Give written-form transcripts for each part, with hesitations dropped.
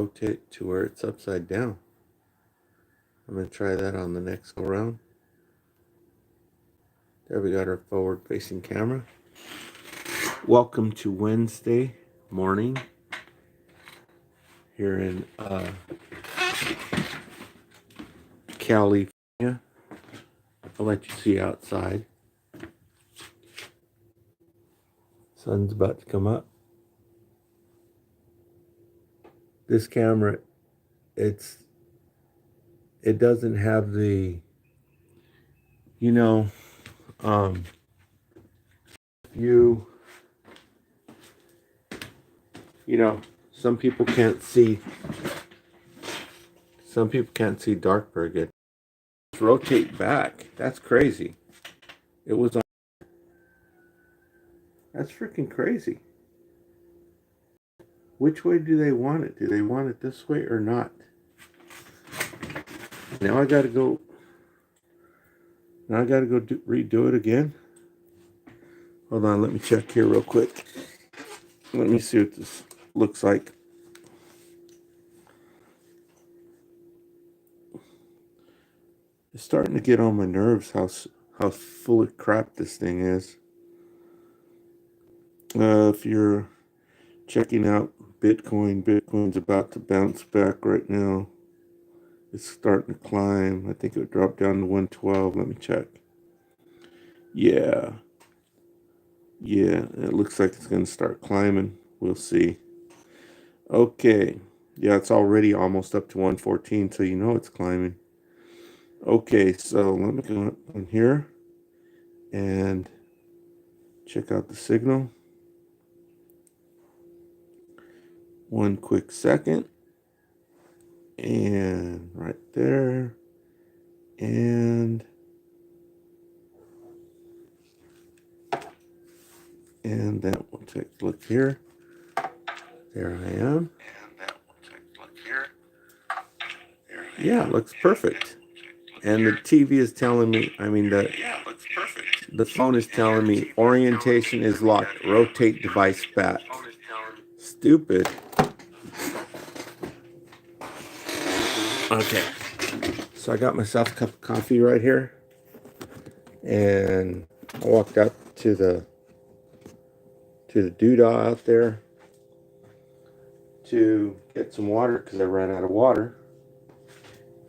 rotate to where it's upside down. I'm going to try that on the next go round. There we got our forward facing camera. Welcome to Wednesday morning here in California. I'll let you see outside. Sun's about to come up. This camera, it doesn't have the, you know, some people can't see dark very good. Rotate back. That's crazy. It was on. That's freaking crazy. Which way do they want it? Do they want it this way or not? Now I gotta go. Redo it again. Hold on, let me check here real quick. Let me see what this looks like. It's starting to get on my nerves how full of crap this thing is. If you're checking out Bitcoin's about to bounce back right now. It's starting to climb. I think it dropped down to 112. Let me check. Yeah, it looks like it's going to start climbing. We'll see. Okay. Yeah, it's already almost up to 114, so you know it's climbing. Okay, so let me go in here and check out the signal. One quick second. And right there. And that will take a look here. There I am. Yeah, it looks perfect. And the TV is telling me, the phone is telling me orientation is locked. Rotate device back. Stupid. Okay. So I got myself a cup of coffee right here. And I walked up to the doodah out there to get some water because I ran out of water.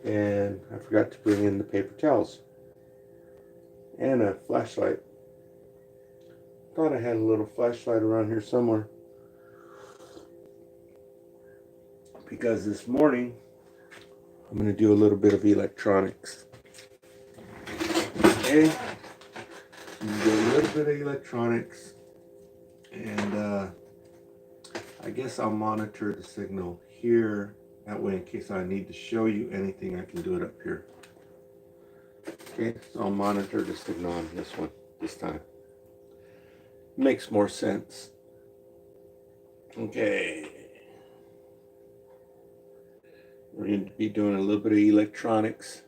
And I forgot to bring in the paper towels and a flashlight. Thought I had a little flashlight around here somewhere, because this morning I'm going to do a little bit of electronics. Okay, do a little bit of electronics, and I guess I'll monitor the signal here. That way, in case I need to show you anything, I can do it up here. Okay, so I'll monitor the signal on this time. Makes more sense. Okay. We're going to be doing a little bit of electronics.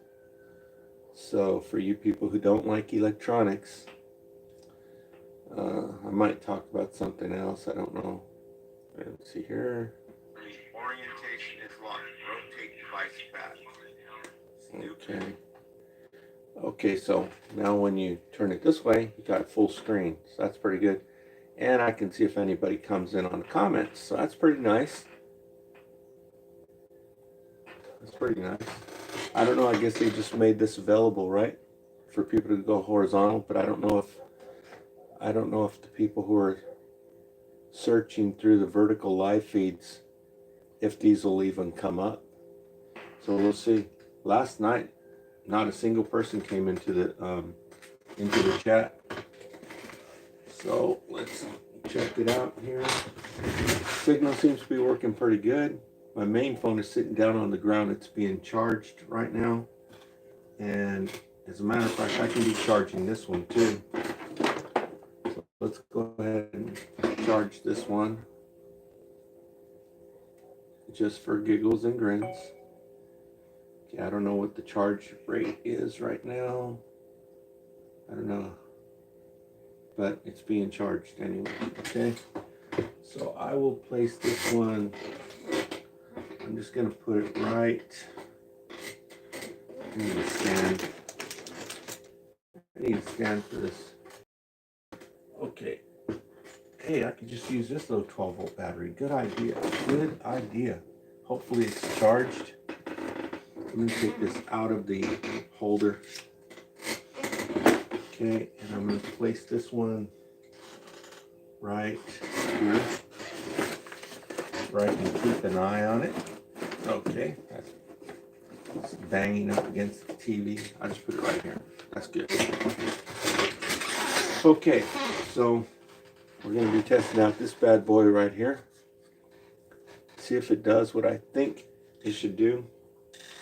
So for you people who don't like electronics, I might talk about something else. I don't know. Let's see here. Orientation is locked. Rotate device back. Okay. Okay, so now when you turn it this way, you got full screen. So that's pretty good. And I can see if anybody comes in on the comments. So that's pretty nice. That's pretty nice. I don't know, I guess they just made this available, right? For people to go horizontal, but I don't know if the people who are searching through the vertical live feeds, if these will even come up. So we'll see. Last night, not a single person came into the chat. So let's check it out here. Signal seems to be working pretty good. My main phone is sitting down on the ground. It's being charged right now. And as a matter of fact, I can be charging this one too. So let's go ahead and charge this one, just for giggles and grins. Okay, I don't know what the charge rate is right now. I don't know. But it's being charged anyway, okay? So I will place this one I'm just going to put it right. I need a stand. I need a stand for this. Okay. Hey, I could just use this little 12-volt battery. Good idea. Good idea. Hopefully it's charged. Let me take this out of the holder. Okay, and I'm going to place this one right here. Right, and keep an eye on it. Okay, that's banging up against the TV. I'll just put it right here. That's good. Okay, so we're going to be testing out this bad boy right here. See if it does what I think it should do.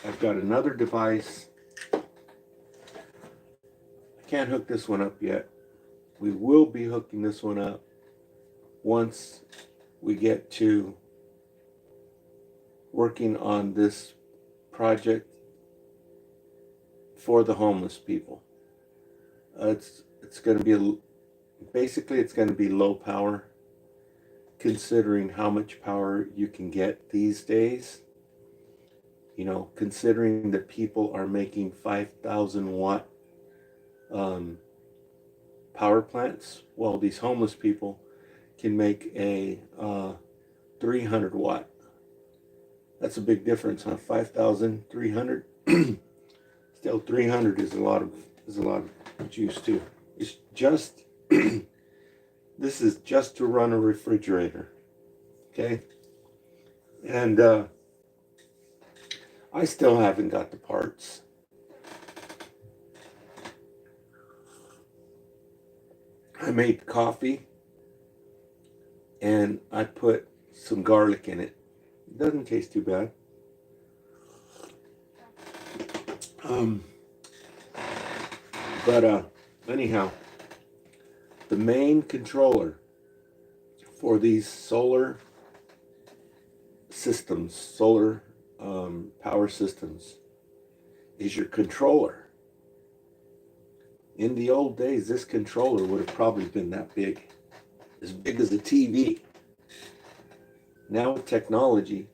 I've got another device. I can't hook this one up yet. We will be hooking this one up once we get to working on this project for the homeless people. It's going to be basically it's going to be low power, considering how much power you can get these days. You know, considering that people are making 5,000 watt power plants, while these homeless people can make a 300 watt. That's a big difference, huh? 5,000, 300. Still, 300 is a lot of juice too. It's just this is just to run a refrigerator, okay? And I still haven't got the parts. I made coffee and I put some garlic in it. It doesn't taste too bad. But anyhow, the main controller for these solar systems, solar power systems, is your controller. In the old days, this controller would have probably been that big as a TV. Now with technology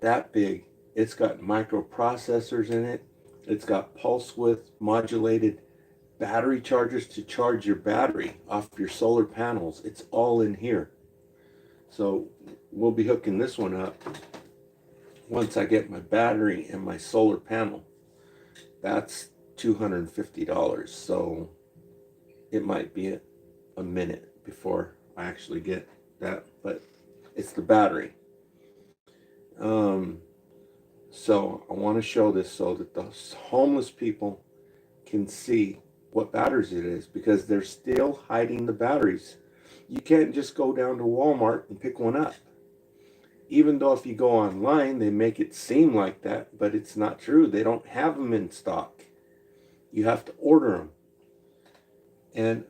that big, it's got microprocessors in it. It's got pulse width modulated battery chargers to charge your battery off your solar panels. It's all in here. So we'll be hooking this one up once I get my battery and my solar panel. That's $250. So it might be a minute before I actually get that, but it's the battery. So I want to show this so that the homeless people can see what batteries it is, because they're still hiding the batteries. You can't just go down to Walmart and pick one up. Even though if you go online, they make it seem like that, but it's not true. They don't have them in stock. You have to order them. And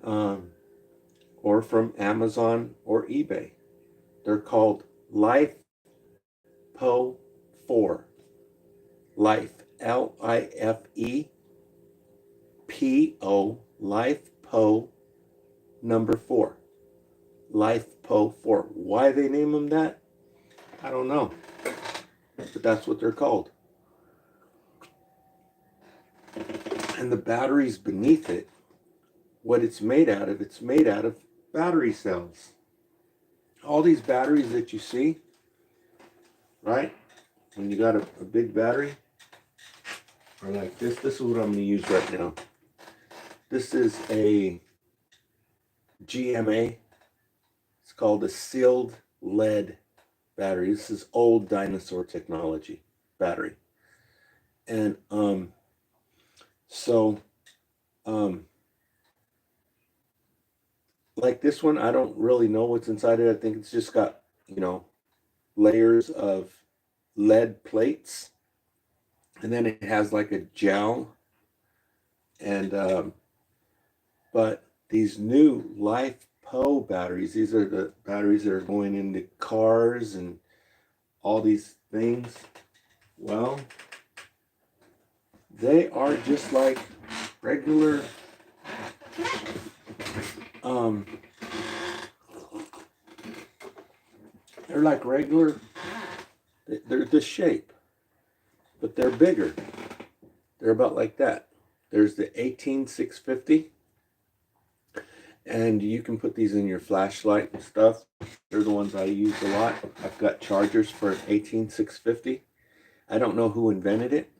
or from Amazon or eBay. They're called LifePo 4. Life, LIFEPO, LifePo number 4. LifePo 4. Why they name them that, I don't know. But that's what they're called. And the batteries beneath it, what it's made out of battery cells. All these batteries that you see, right? When you got a big battery, or like this. This is what I'm going to use right now. This is a GMA. It's called a sealed lead battery. This is old dinosaur technology battery. And like this one, I don't really know what's inside it. I think it's just got, layers of lead plates, and then it has like a gel. And but these new LifePo batteries, these are the batteries that are going into cars and all these things. Well, they are just like regular they're like regular They're this shape, but they're bigger. They're about like that. There's the 18650, and you can put these in your flashlight and stuff. They're the ones I use a lot. I've got chargers for an 18650. I don't know who invented it,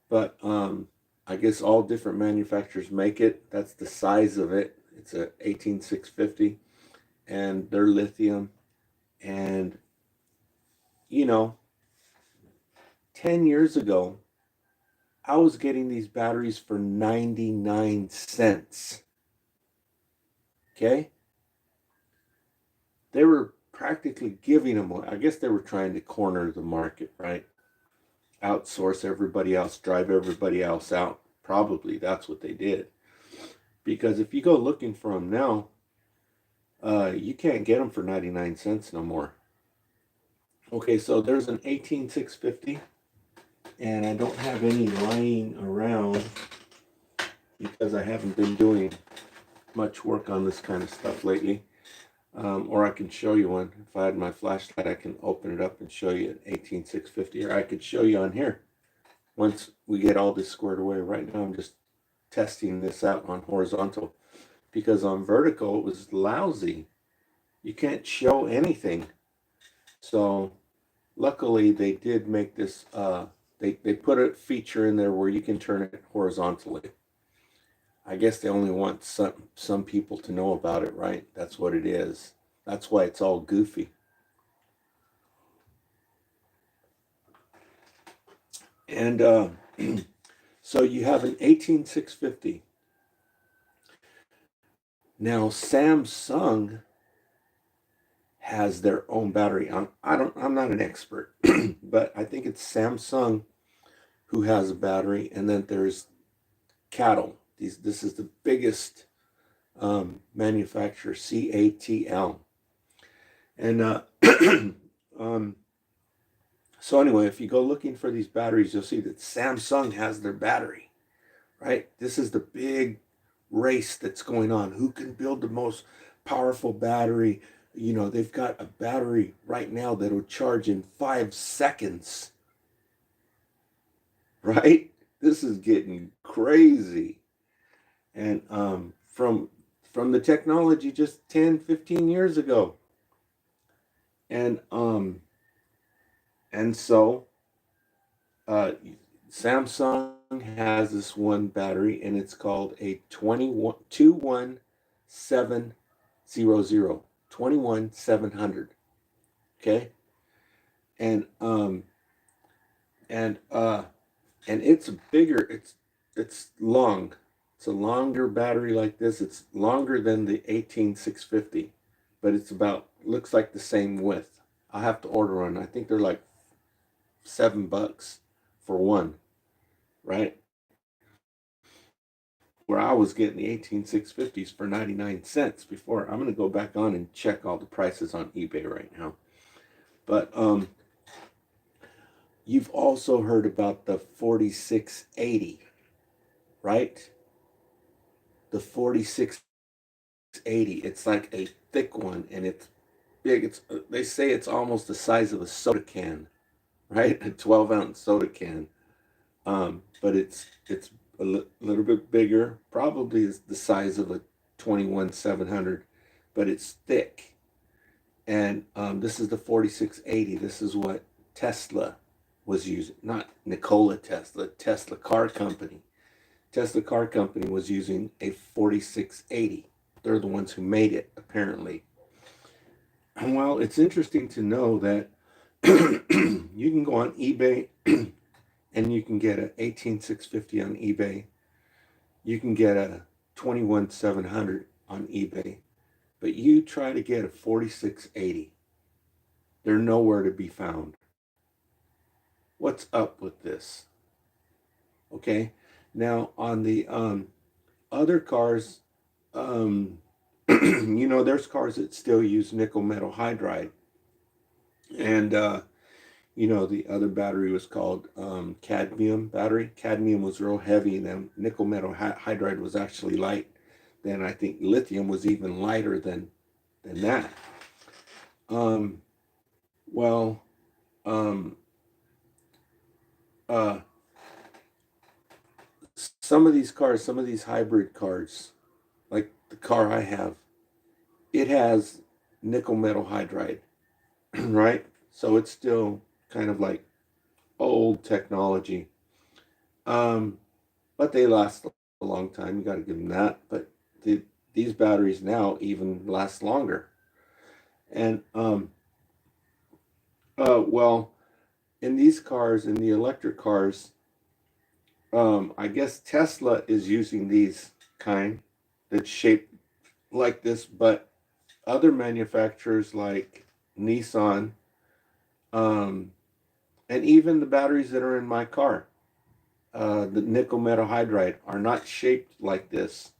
but I guess all different manufacturers make it. That's the size of it. It's a 18650, and they're lithium. And you know, 10 years ago, I was getting these batteries for 99 cents. Okay? They were practically giving them away. I guess they were trying to corner the market, right? Outsource everybody else, drive everybody else out. Probably that's what they did. Because if you go looking for them now, you can't get them for 99 cents no more. Okay, so there's an 18650, and I don't have any lying around because I haven't been doing much work on this kind of stuff lately. Or I can show you one. If I had my flashlight, I can open it up and show you an 18650, or I could show you on here once we get all this squared away. Right now I'm just testing this out on horizontal, because on vertical it was lousy. You can't show anything. So luckily they did make this, they put a feature in there where you can turn it horizontally. I guess they only want some people to know about it, right? That's what it is. That's why it's all goofy. And so you have an 18650. Now Samsung has their own battery. I'm not an expert, but I think it's Samsung who has a battery, and then there's Cattle. This is the biggest manufacturer, CATL. And so anyway, if you go looking for these batteries, you'll see that Samsung has their battery, right? This is the big race that's going on. Who can build the most powerful battery? You know, they've got a battery right now that'll charge in 5 seconds, right? This is getting crazy. And from the technology just 10, 15 years ago. And so Samsung has this one battery, and it's called a 21700, 21700. Okay? And and uh and it's bigger, it's long. It's a longer battery like this. It's longer than the 18650, but it's about, looks like the same width. I'll have to order one. I think they're like $7 for one, right? Where I was getting the 18650s for 99 cents before. I'm gonna go back on and check all the prices on eBay right now. But you've also heard about the 4680, right? The 4680. It's like a thick one, and it's big. It's, they say it's almost the size of a soda can, right? A 12-ounce soda can. But it's little bit bigger. Probably is the size of a 21700, but it's thick. And this is the 4680. This is what Tesla was using. Not Nikola Tesla. Tesla car company. Tesla car company was using a 4680. They're the ones who made it, apparently. And well, it's interesting to know that you can go on eBay and you can get a 18650 on eBay. You can get a 21700 on eBay. But you try to get a 4680. They're nowhere to be found. What's up with this? Okay. Now on the other cars, you know, there's cars that still use nickel metal hydride. And you know, the other battery was called cadmium battery. Cadmium was real heavy, and then nickel metal hydride was actually light. Then I think lithium was even lighter than that. Well, um, uh, some of these cars, some of these hybrid cars, like the car I have, it has nickel metal hydride, right? So it's still kind of like old technology. Um, but they last a long time. You got to give them that. But the, these batteries now even last longer. And well, in these cars, in the electric cars, I guess Tesla is using these kind that's shaped like this, but other manufacturers like Nissan, um, and even the batteries that are in my car, the nickel metal hydride, are not shaped like this.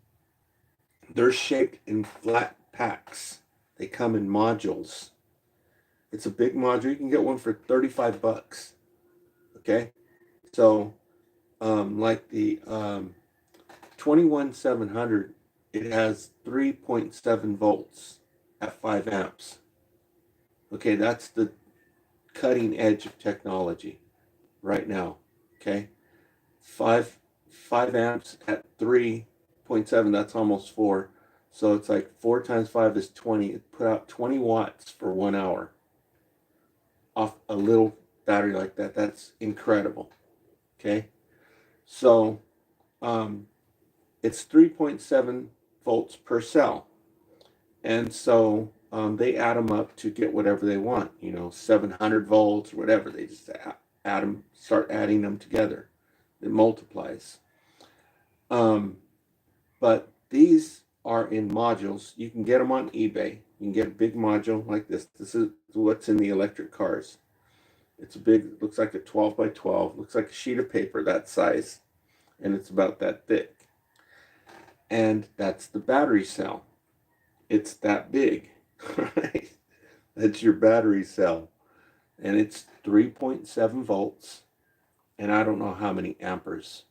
They're shaped in flat packs. They come in modules. It's a big module. You can get one for 35 bucks. Okay. So, like the 21700, it has 3.7 volts at 5 amps. Okay. That's the cutting edge of technology right now. Okay. 5 amps at 3.7, that's almost 4. So it's like 4 times 5 is 20. It put out 20 watts for 1 hour off a little battery like that. That's incredible. Okay. So um, it's 3.7 volts per cell. And so they add them up to get whatever they want, 700 volts or whatever. They just add them, start adding them together. It multiplies. Um, but these are in modules. You can get them on eBay. You can get a big module like this. This is what's in the electric cars. It's a big, looks like a 12 by 12, looks like a sheet of paper that size, and it's about that thick. And that's the battery cell. It's that big, right? That's your battery cell. And it's 3.7 volts, and I don't know how many amperes.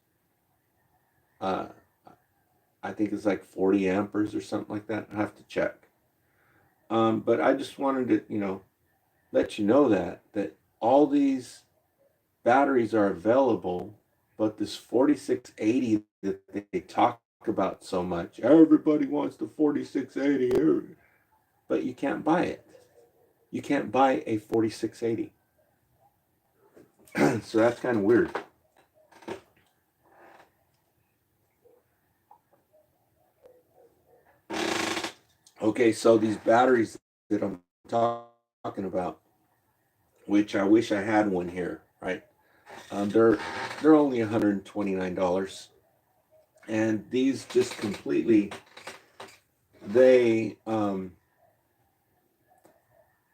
Uh, I think it's like 40 amperes or something like that. I have to check. But I just wanted to, let you know that all these batteries are available, but this 4680 that they talk about so much, everybody wants the 4680, but you can't buy it. You can't buy a 4680. So that's kind of weird. Okay, so these batteries that I'm talking about, which I wish I had one here, right? They're only $129, and these just completely they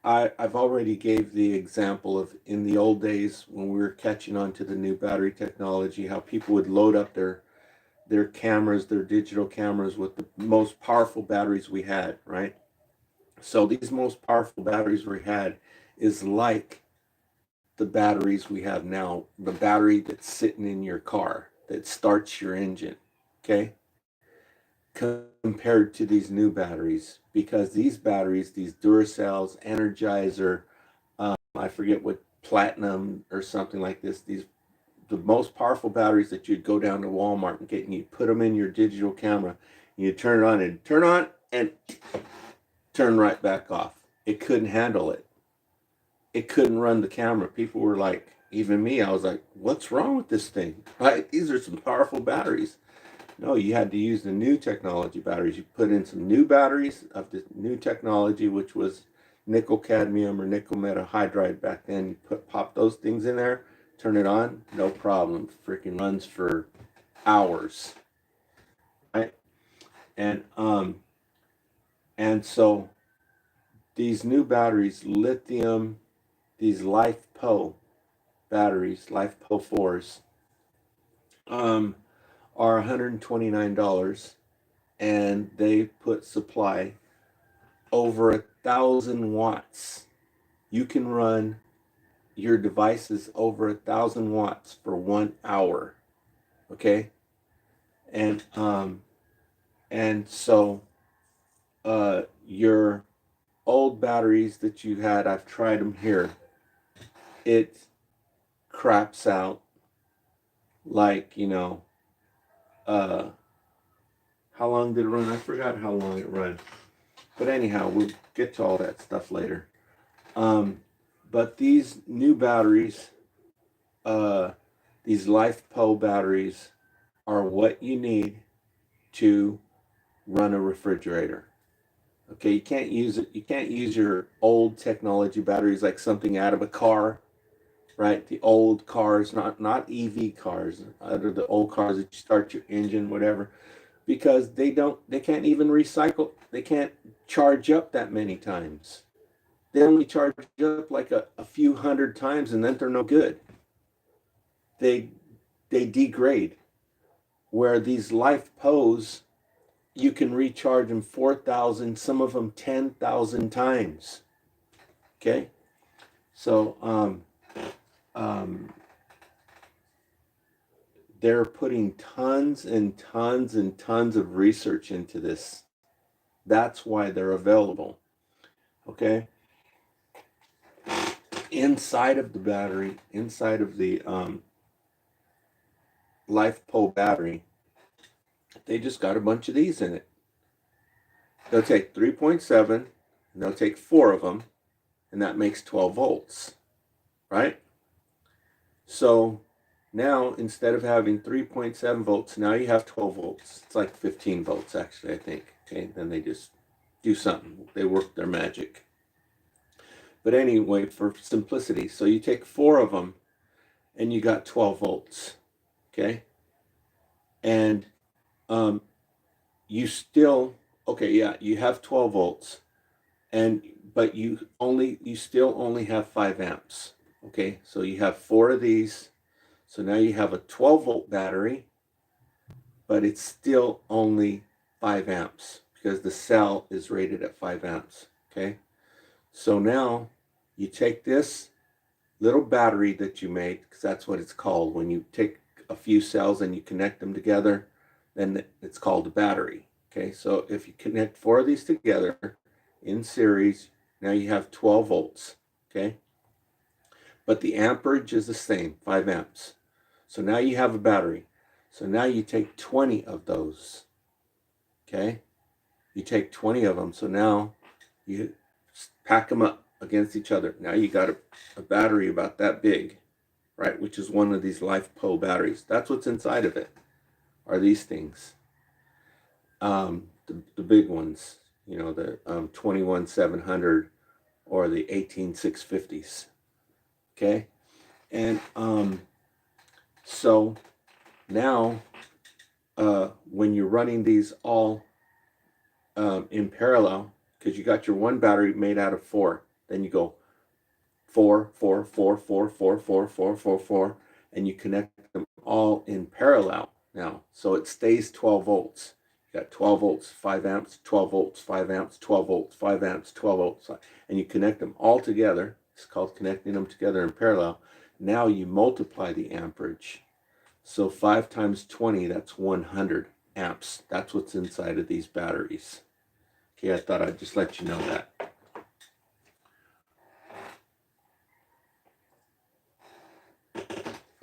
I've already gave the example of in the old days when we were catching on to the new battery technology, how people would load up their cameras, their digital cameras with the most powerful batteries we had, right? So these most powerful batteries we had is like the batteries we have now, the battery that's sitting in your car that starts your engine, okay? Compared to these new batteries, because these batteries, these Duracells, Energizer, I forget what, platinum or something like this, these the most powerful batteries that you'd go down to Walmart and get, and you put them in your digital camera, and you turn it on and turn right back off. It couldn't handle it. It couldn't run the camera. People were like, even me, I was like, what's wrong with this thing? Right? These are some powerful batteries. No, you had to use the new technology batteries. You put in some new batteries of the new technology, which was nickel cadmium or nickel metal hydride back then. You pop those things in there, turn it on, no problem. Freaking runs for hours, right? And so these new batteries, lithium, these LiFePO batteries, LiFePO 4s, um, are $129, and they put supply over 1,000 watts. You can run your devices over 1,000 watts for 1 hour. Okay, and so your old batteries that you had, I've tried them here. it craps out like, you know, uh, how long did it run? I forgot how long it ran. But anyhow, we'll get to all that stuff later. But these new batteries, uh, these LiFePO batteries, are what you need to run a refrigerator. Okay, you can't use it. You can't use your old technology batteries like something out of a car, right? The old cars, not EV cars, other the old cars that you start your engine, whatever, because they can't even recycle. They can't charge up that many times. They only charge up like a few hundred times, and then they're no good. They they degrade. Where these LiFePOs, you can recharge them 4,000, some of them 10,000 times. Okay, so um, they're putting tons and tons and tons of research into this. That's why they're available. Okay, inside of the battery, inside of the LiFePO battery, they just got a bunch of these in it. They'll take 3.7, and they'll take 4 of them, and that makes 12 volts, right? So now, instead of having 3.7 volts, now you have 12 volts. It's like 15 volts, actually, I think. Okay, then they just do something. They work their magic. But anyway, for simplicity, so you take 4 of them, and you got 12 volts, okay? And you still, okay, yeah, you have 12 volts, but you still only have 5 amps, okay? So you have 4 of these. So now you have a 12-volt battery, but it's still only 5 amps because the cell is rated at 5 amps, okay? So now you take this little battery that you made, because that's what it's called. When you take a few cells and you connect them together, then it's called a battery, okay? So if you connect 4 of these together in series, now you have 12 volts, okay? But the amperage is the same, 5 amps. So now you have a battery. So now you take 20 of those, okay? You take 20 of them. So now you pack them up against each other. Now you got a battery about that big, right? Which is one of these LiFePO batteries. That's what's inside of it, are these things. The big ones, you know, the 21700 or the 18650s, okay? And so now when you're running these all in parallel, because you got your one battery made out of 4, then you go 4, 4, 4, 4, 4, 4, 4, 4, 4, and you connect them all in parallel now, so it stays 12 volts. You got 12 volts, 5 amps, 12 volts, 5 amps, 12 volts, 5 amps, 12 volts, and you connect them all together. It's called connecting them together in parallel. Now you multiply the amperage. So 5 times 20, that's 100 amps. That's what's inside of these batteries. Okay, I thought I'd just let you know that.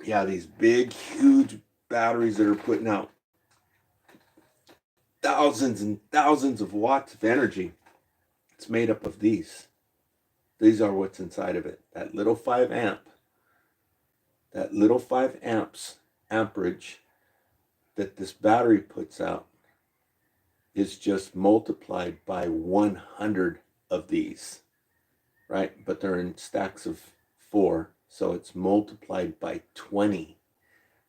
Yeah, these big, huge batteries that are putting out thousands and thousands of watts of energy. It's made up of these. These are what's inside of it. That little 5 amps amperage that this battery puts out is just multiplied by 100 of these, right? But they're in stacks of 4, so it's multiplied by 20.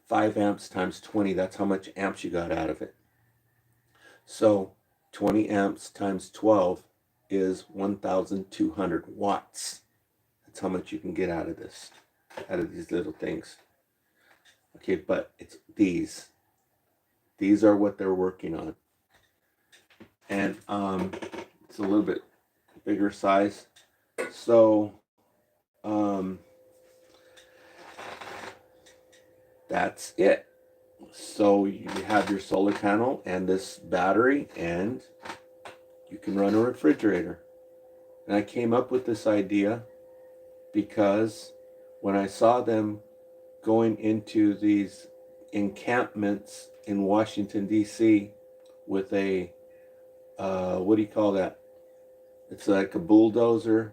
5 amps times 20, that's how much amps you got out of it. So 20 amps times 12 is 1,200 watts. That's how much you can get out of this, out of these little things. Okay, but it's these. These are what they're working on. And it's a little bit bigger size. So that's it. So you have your solar panel and this battery, and you can run a refrigerator. And I came up with this idea because when I saw them going into these encampments in Washington, D.C. with a, what do you call that? It's like a bulldozer,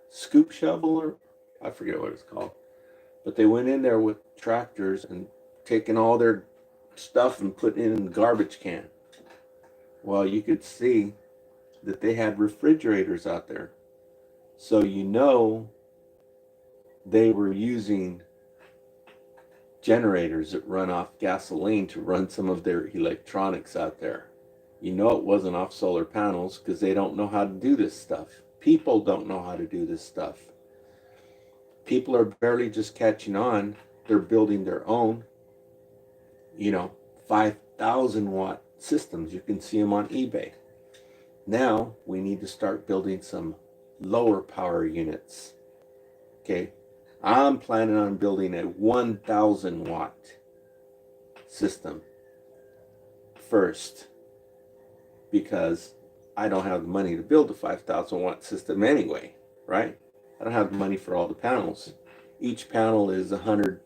scoop shovel, or I forget what it's called. But they went in there with tractors and taking all their stuff and putting it in the garbage can. Well, you could see that they had refrigerators out there. So you know they were using generators that run off gasoline to run some of their electronics out there. You know it wasn't off solar panels because they don't know how to do this stuff. People don't know how to do this stuff. People are barely just catching on. They're building their own, 5,000 watt systems. You can see them on eBay. Now we need to start building some lower power units. Okay, I'm planning on building a 1,000 watt system first because I don't have the money to build a 5,000 watt system anyway, right? I don't have the money for all the panels. Each panel is $100.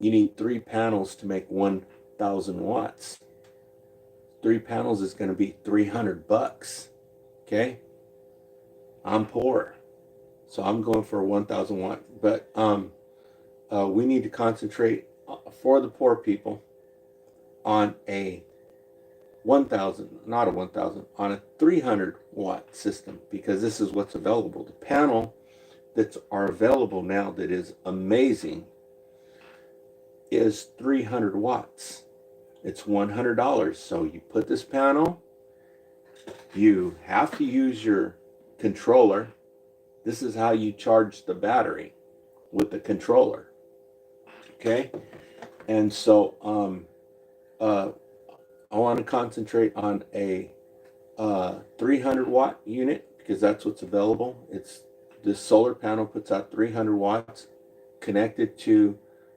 You need 3 panels to make 1,000 watts. 3 panels is going to be $300. Okay, I'm poor, so I'm going for a 1,000 watt. But we need to concentrate for the poor people on a 1,000, not a 1,000, on a 300 watt system, because this is what's available. The panel that's are available now that is amazing is 300 watts. It's $100. So you put this panel, you have to use your controller. This is how you charge the battery, with the controller. Okay, and so I want to concentrate on a 300 watt unit because that's what's available. It's this solar panel puts out 300 watts connected to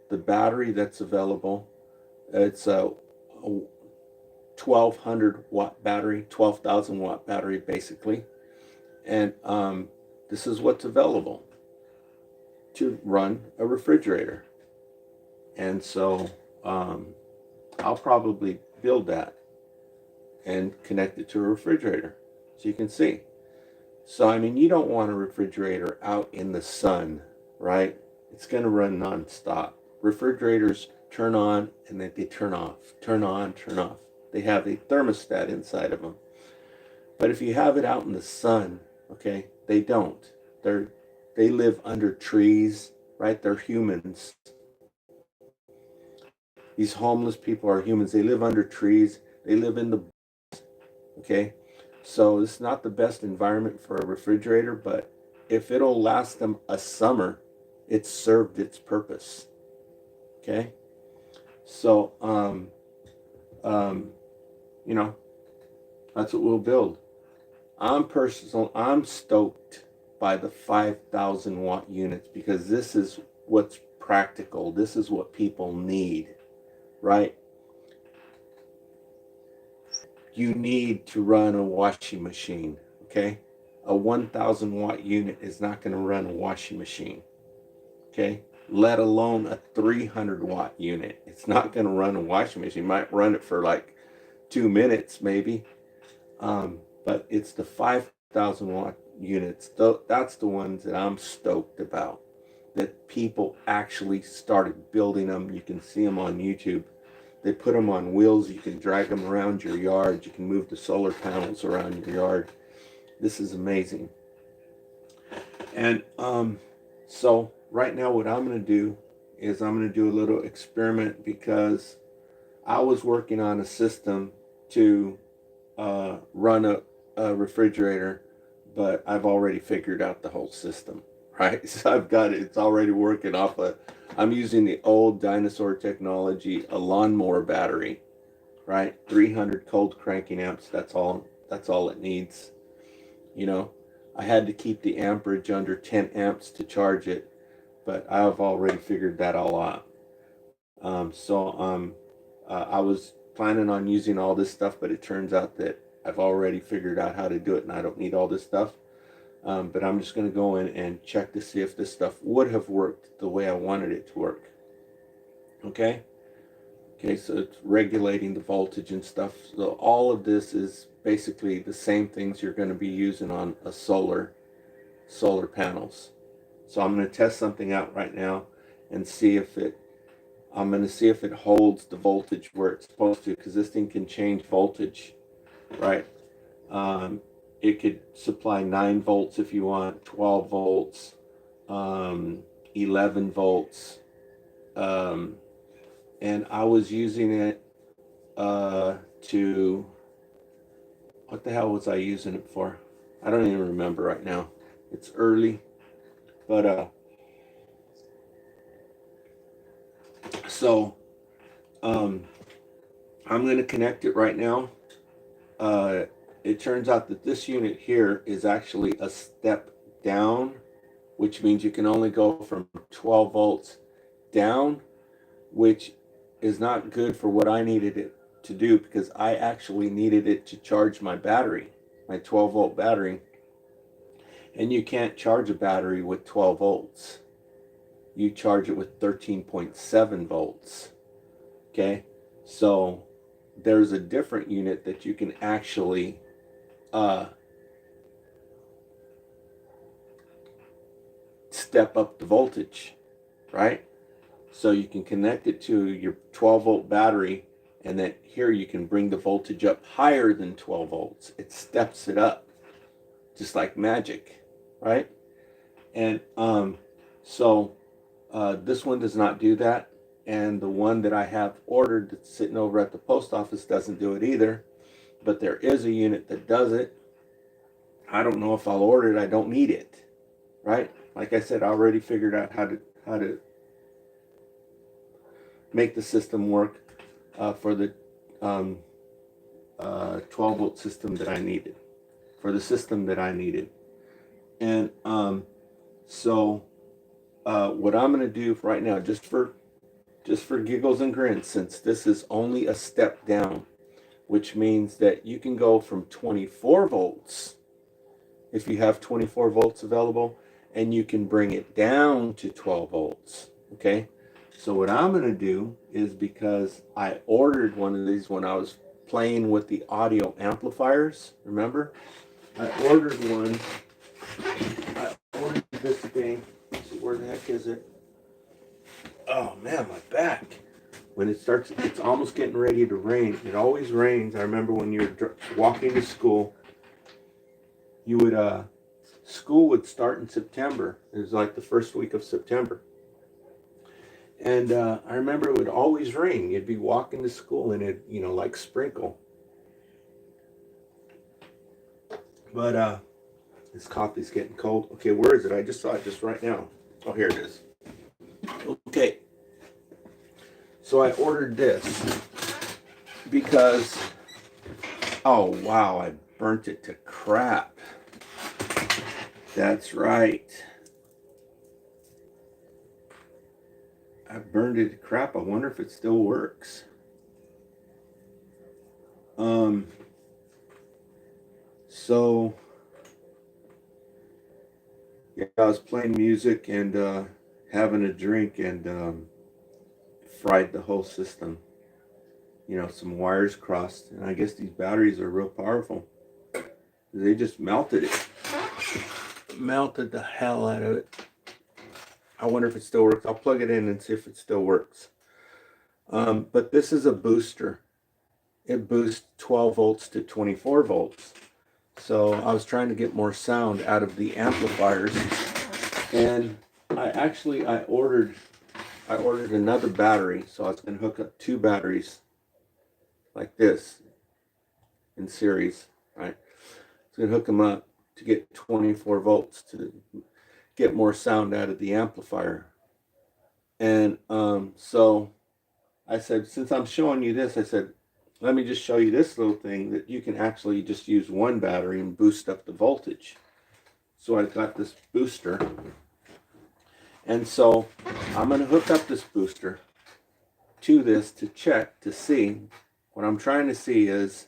the battery that's available. It's a 1,200 watt battery, 12,000 watt battery basically. And this is what's available to run a refrigerator. And so I'll probably build that and connect it to a refrigerator so you can see. So I mean, you don't want a refrigerator out in the sun, right? It's going to run nonstop. Refrigerators turn on and then they turn off, turn on, turn off. They have a thermostat inside of them. But if you have it out in the sun, okay, they don't. They live under trees, right? They're humans. These homeless people are humans. They live under trees. They live in the, okay? So it's not the best environment for a refrigerator, but if it'll last them a summer, it's served its purpose. Okay? So, that's what we'll build. I'm stoked by the 5,000 watt units because this is what's practical. This is what people need, right? You need to run a washing machine, okay? A 1,000 watt unit is not going to run a washing machine, okay? Let alone a 300 watt unit. It's not going to run a washing machine. It might run it for like 2 minutes maybe, but it's the 5,000 watt units. That's the ones that I'm stoked about, that people actually started building them. You can see them on YouTube. They put them on wheels. You can drag them around your yard. You can move the solar panels around your yard. This is amazing. And so right now what I'm going to do is I'm going to do a little experiment because I was working on a system to run a refrigerator, but I've already figured out the whole system, right? So I've got it. It's already working off I'm using the old dinosaur technology, a lawnmower battery, right? 300 cold cranking amps. That's all it needs. I had to keep the amperage under 10 amps to charge it, but I've already figured that all out. I was planning on using all this stuff, but it turns out that I've already figured out how to do it and I don't need all this stuff. But I'm just going to go in and check to see if this stuff would have worked the way I wanted it to work. Okay. Okay, so it's regulating the voltage and stuff. So all of this is basically the same things you're going to be using on a solar panels. So I'm going to test something out right now and see if I'm going to see if it holds the voltage where it's supposed to, because this thing can change voltage, right? It could supply 9 volts if you want, 12 volts, 11 volts, and I was using it to, what the hell was I using it for? I don't even remember right now. It's early, but so I'm going to connect it right now. It turns out that this unit here is actually a step down, which means you can only go from 12 volts down, which is not good for what I needed it to do, because I actually needed it to charge my battery, my 12 volt battery. And you can't charge a battery with 12 volts. You charge it with 13.7 volts. Okay, so there's a different unit that you can actually step up the voltage, right? So you can connect it to your 12 volt battery, and then here you can bring the voltage up higher than 12 volts. It steps it up just like magic, right? And so this one does not do that, and the one that I have ordered that's sitting over at the post office doesn't do it either. But there is a unit that does it. I don't know if I'll order it. I don't need it, right? Like I said, I already figured out how to make the system work for the 12 volt system that I needed, for the system that I needed. And so what I'm going to do right now, just for giggles and grins, since this is only a step down, which means that you can go from 24 volts if you have 24 volts available, and you can bring it down to 12 volts. Okay, so what I'm going to do is, because I ordered one of these when I was playing with the audio amplifiers, remember? I ordered one. I ordered this thing. Let's see, where the heck is it? Oh man, my back. When it starts, it's almost getting ready to rain. It always rains. I remember when you were walking to school, you would, school would start in September. It was like the first week of September. And I remember it would always rain. You'd be walking to school and it, like sprinkle. But this coffee's getting cold. Okay, where is it? I just saw it just right now. Oh, here it is. Okay. So I ordered this because, oh wow, I burnt it to crap. That's right. I burned it to crap. I wonder if it still works. So yeah, I was playing music and having a drink and fried the whole system. Some wires crossed, and I guess these batteries are real powerful. They just melted it. Melted the hell out of it. I wonder if it still works. I'll plug it in and see if it still works. But this is a booster. It boosts 12 volts to 24 volts. So I was trying to get more sound out of the amplifiers, and I ordered another battery. So I was going to hook up 2 batteries like this in series, right? So I'm going to hook them up to get 24 volts to get more sound out of the amplifier. And so I said, since I'm showing you this, I said, let me just show you this little thing that you can actually just use one battery and boost up the voltage. So I got this booster. And so I'm going to hook up this booster to this to check to see. What I'm trying to see is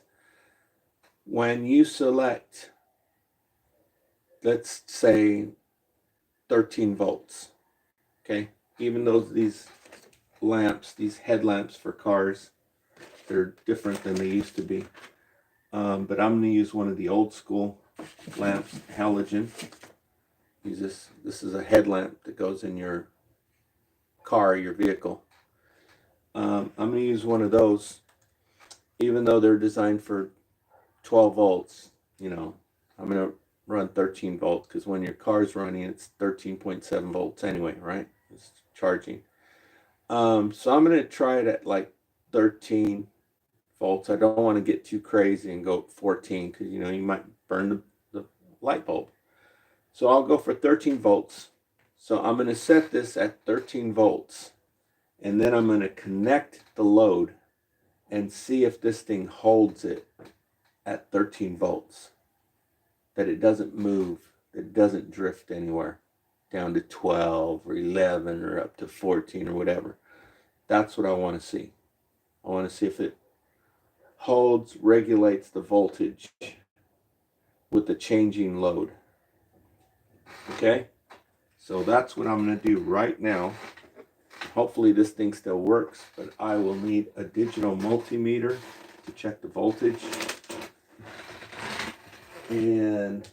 when you select let's say 13 volts. Okay, even though these lamps, these headlamps for cars, they're different than they used to be. But I'm going to use one of the old school lamps, halogen. Use this. This is a headlamp that goes in your car, your vehicle. I'm going to use one of those, even though they're designed for 12 volts. You know, I'm going to run 13 volts because when your car's running, it's 13.7 volts anyway, right? It's charging. So I'm going to try it at like 13 volts. I don't want to get too crazy and go 14 because, you know, you might burn the light bulb. So I'll go for 13 volts. So I'm going to set this at 13 volts. And then I'm going to connect the load and see if this thing holds it at 13 volts. That it doesn't move, that it doesn't drift anywhere down to 12 or 11 or up to 14 or whatever. That's what I want to see. I want to see if it holds, regulates the voltage with the changing load. Okay? So that's what I'm going to do right now. Hopefully this thing still works, but I will need a digital multimeter to check the voltage. And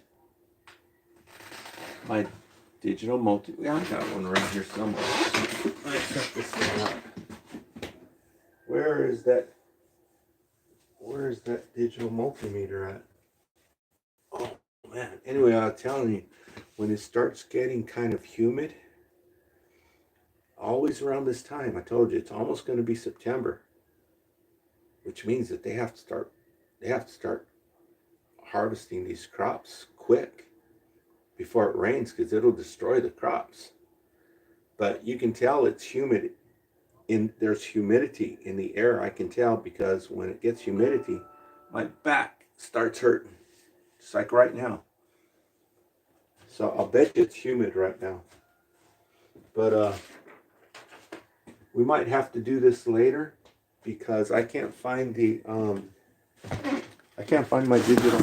my digital yeah, I got one around here somewhere. Let's check this thing out. Where is that digital multimeter at? Oh man. Anyway, I was telling you, when it starts getting kind of humid, always around this time, I told you it's almost going to be September, which means that they have to start harvesting these crops quick before it rains because it'll destroy the crops. But you can tell it's humid. There's humidity in the air. I can tell because when it gets humidity, my back starts hurting, just like right now. So I'll bet you it's humid right now. But we might have to do this later because I can't find the I can't find my digital.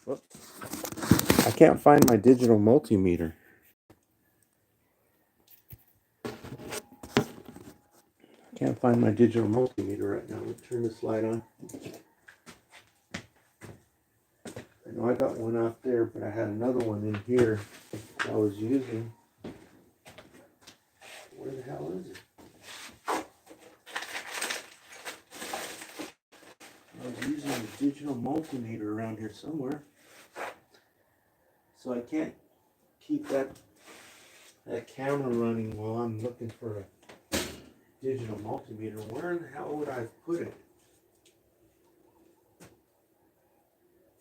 Whoops. I can't find my digital multimeter. Can't find my digital multimeter right now. Let's turn this light on. I know I got one out there, but I had another one in here I was using. Where the hell is it? I was using a digital multimeter around here somewhere. So I can't keep that camera running while I'm looking for a digital multimeter. Where in the hell would I put it?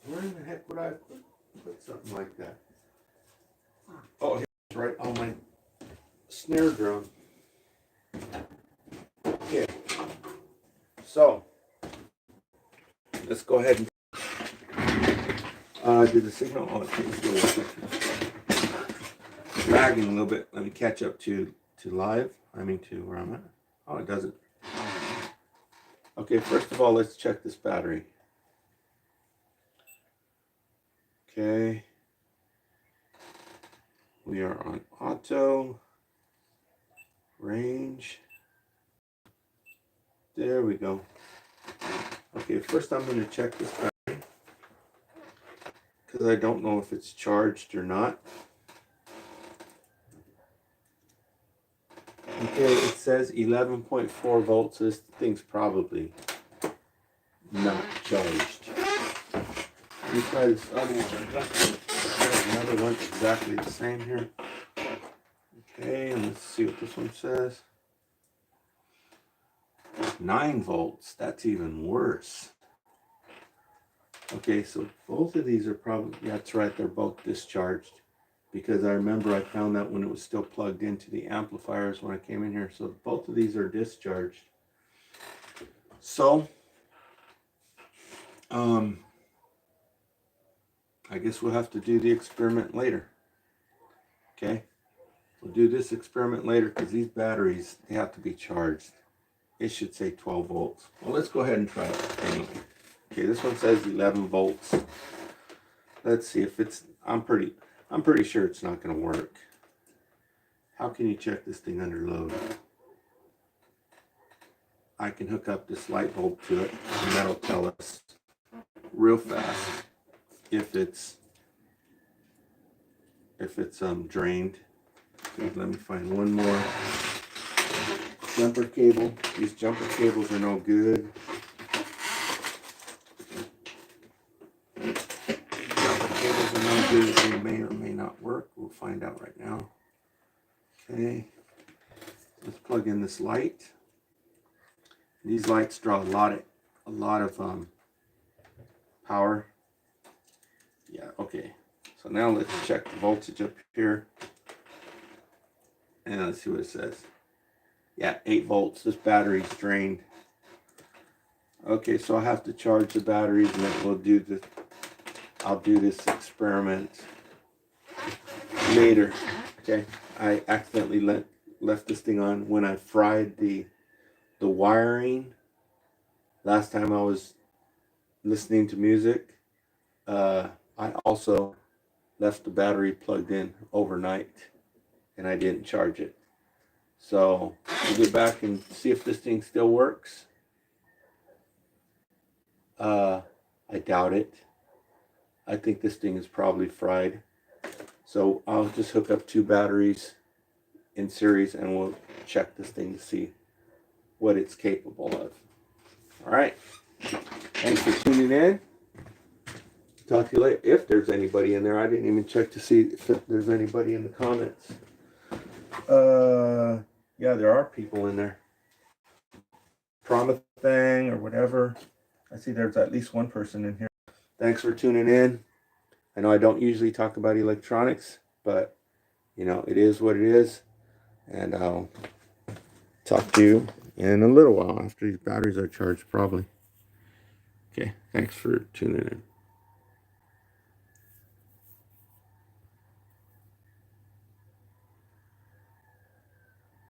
Where in the heck would I put something like that? Oh, it's right on my snare drum. Okay. So, let's go ahead and do the signal. Oh, it's lagging a little bit. Let me catch up to live. I mean to where I'm at. Oh, it doesn't. Okay, first of all, let's check this battery. Okay. We are on auto. Range. There we go. Okay, first I'm going to check this battery because I don't know if it's charged or not. Okay, it says 11.4 volts. This thing's probably not charged. Let me try this other one. There's another one exactly the same here. Okay, and let's see what this one says. 9 volts. That's even worse. Okay, so both of these are probably, yeah, that's right, they're both discharged. Because I remember I found that when it was still plugged into the amplifiers when I came in here. So both of these are discharged. So, I guess we'll have to do the experiment later. Okay? We'll do this experiment later because these batteries, they have to be charged. It should say 12 volts. Well, let's go ahead and try it anyway. Okay, this one says 11 volts. Let's see if it's, I'm pretty sure it's not going to work. How can you check this thing under load? I can hook up this light bulb to it, and that'll tell us real fast if it's drained. Okay, let me find one more jumper cable. These jumper cables are no good. Jumper cables are no good. They may or may not work. We'll find out right now. Okay, let's plug in this light. These lights draw a lot of power. Yeah, okay. So now let's check the voltage up here. And let's see what it says. Yeah, 8 volts. This battery's drained. Okay, so I have to charge the batteries, and then I'll do this experiment later. Okay, I accidentally left this thing on when I fried the wiring. Last time I was listening to music, I also left the battery plugged in overnight, and I didn't charge it. So we'll get back and see if this thing still works. I doubt it. I think this thing is probably fried. So I'll just hook up 2 batteries in series, and we'll check this thing to see what it's capable of. All right. Thanks for tuning in. Talk to you later. If there's anybody in there, I didn't even check to see if there's anybody in the comments. Yeah, there are people in there. Promise thing or whatever. I see there's at least one person in here. Thanks for tuning in. I know I don't usually talk about electronics, but you know, it is what it is. And I'll talk to you in a little while after these batteries are charged, probably. Okay, thanks for tuning in.